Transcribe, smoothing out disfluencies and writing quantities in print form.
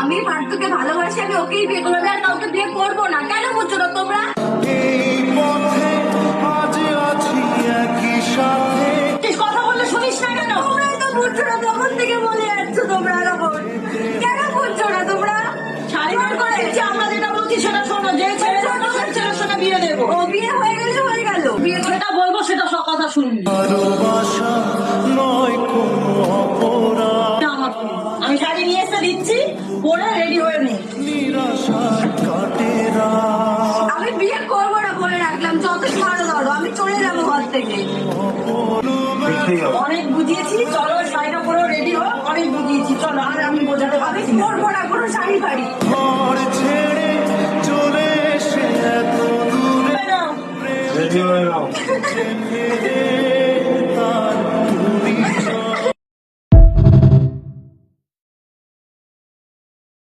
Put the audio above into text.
আমি পার্থকে ভালোবাসি, আমি ওকেই বিয়ে করবো, আর কাউকে বিয়ে করবো না। কেন বুঝছো না তোমরা? কথা বললে শুনিস না কেন? তোমরাই তো বুঝছো না, তখন থেকে বলে যাচ্ছ তোমরা। কেন বুঝছো না তোমরা? শাড়ি বার করে আমরা যেটা বলছি সেটা শোনো। যে ছেলে ছেলের সঙ্গে বিয়ে দেবো, ও বিয়ে হয়ে গেলে হয়ে গেল। বিয়ে যেটা বলবো সেটা সব কথা শুনবি। আমি শাড়ি নিয়ে এসে দিচ্ছি, পরে রেডি হয়ে নে। আমি বিয়ে করবো না বলে রাখলাম, যতই ভালো ধরো। আমি চলে যাবো ঘর থেকে। অনেক বুঝিয়েছি, চলো শাড়িটা পরেও রেডি হো। অনেক বুঝিয়েছি, চলো। আর আমি বোঝাতে পারি করবো না কোনো শাড়ি ফাড়ি। রেডি হয়ে নাও।